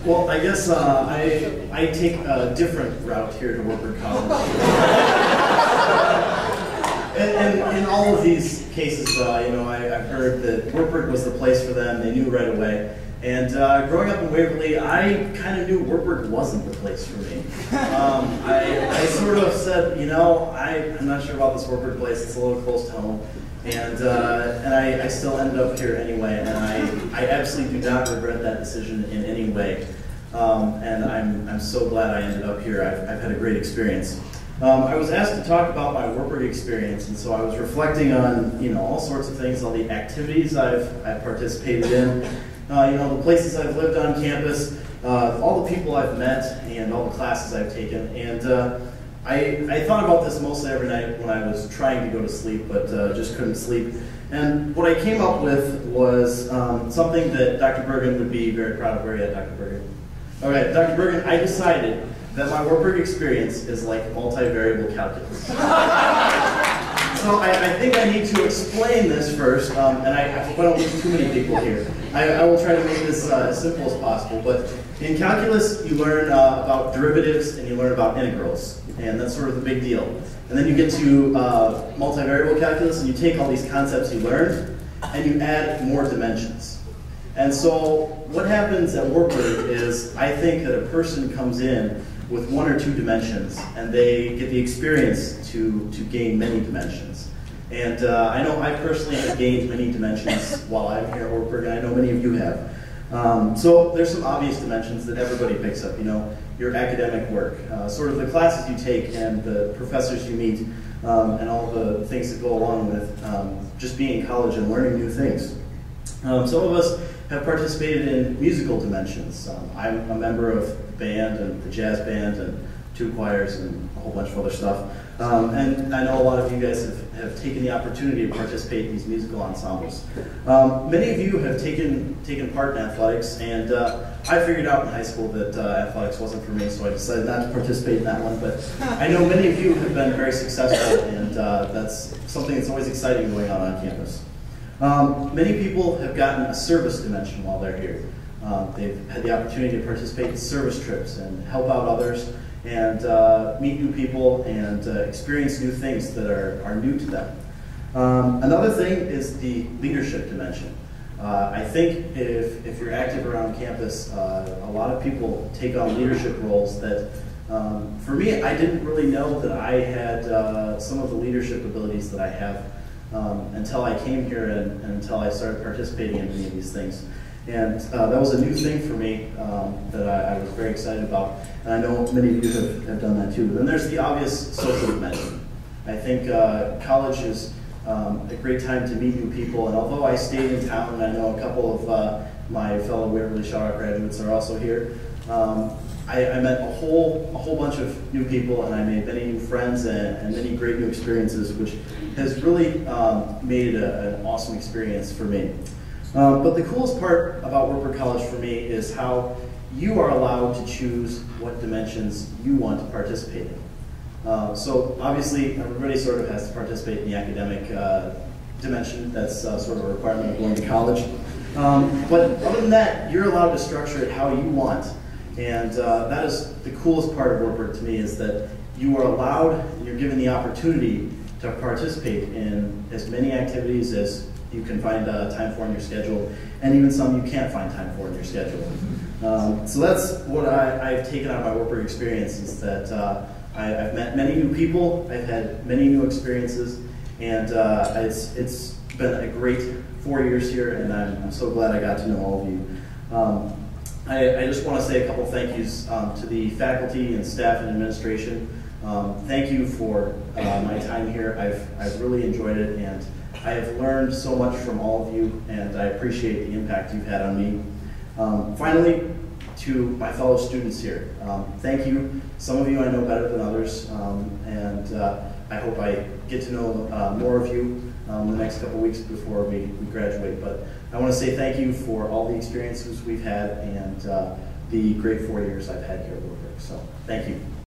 Well, I guess I take a different route here to Wartburg College. And in all of these cases, I've heard that Wartburg was the place for them. They knew right away. And growing up in Waverly, I kind of knew Wartburg wasn't the place for me. I sort of said, I'm not sure about this Wartburg place. It's a little close to home. And I still ended up here anyway, and I absolutely do not regret that decision in any way. And I'm so glad I ended up here. I've had a great experience. I was asked to talk about my Wartburg experience, and so I was reflecting on all sorts of things, all the activities I've participated in, the places I've lived on campus, all the people I've met, and all the classes I've taken. And I thought about this mostly every night when I was trying to go to sleep, but just couldn't sleep. And what I came up with was something that Dr. Bergen would be very proud of. Where are you at, Dr. Bergen? Okay, Dr. Bergen, I decided that my Wartburg experience is like multivariable calculus. So I think I need to explain this first, and I hope I don't lose too many people here. I will try to make this as simple as possible, but in calculus you learn about derivatives and you learn about integrals, and that's sort of the big deal. And then you get to multivariable calculus and you take all these concepts you learned and you add more dimensions. And so what happens at Wartburg is I think that a person comes in with one or two dimensions, and they get the experience to gain many dimensions. And I know I personally have gained many dimensions while I'm here at Wartburg, and I know many of you have. So there's some obvious dimensions that everybody picks up, your academic work, sort of the classes you take and the professors you meet, and all the things that go along with just being in college and learning new things. Some of us have participated in musical dimensions. I'm a member of the band and the jazz band and 2 choirs and a whole bunch of other stuff. And I know a lot of you guys have taken the opportunity to participate in these musical ensembles. Many of you have taken part in athletics, and I figured out in high school that athletics wasn't for me, so I decided not to participate in that one. But I know many of you have been very successful, and that's something that's always exciting going on campus. Many people have gotten a service dimension while they're here. They've had the opportunity to participate in service trips and help out others and meet new people and experience new things that are new to them. Another thing is the leadership dimension. I think if you're active around campus, a lot of people take on leadership roles that, for me, I didn't really know that I had some of the leadership abilities that I have until I came here and until I started participating in many of these things. And that was a new thing for me that I was very excited about. And I know many of you have done that too. Then there's the obvious social dimension. I think college is a great time to meet new people. And although I stayed in town, and I know a couple of my fellow Waverly Shaw graduates are also here, I met a whole bunch of new people, and I made many new friends and many great new experiences, which has really made it an awesome experience for me. But the coolest part about Wartburg College for me is how you are allowed to choose what dimensions you want to participate in. So obviously everybody sort of has to participate in the academic dimension. That's sort of a requirement of going to college. But other than that, you're allowed to structure it how you want. And that is the coolest part of Wartburg to me, is that you are allowed, you're given the opportunity to participate in as many activities as you can find time for in your schedule, and even some you can't find time for in your schedule. So that's what I've taken out of my Wartburg experience, is that I've met many new people, I've had many new experiences, and it's been a great 4 years here, and I'm so glad I got to know all of you. I just want to say a couple thank yous to the faculty and staff and administration. Thank you for my time here. I've really enjoyed it, and I have learned so much from all of you, and I appreciate the impact you've had on me. Finally, to my fellow students here, thank you. Some of you I know better than others, and I hope I get to know more of you the next couple weeks before we graduate. But I want to say thank you for all the experiences we've had and the great 4 years I've had here at Wartburg. So thank you.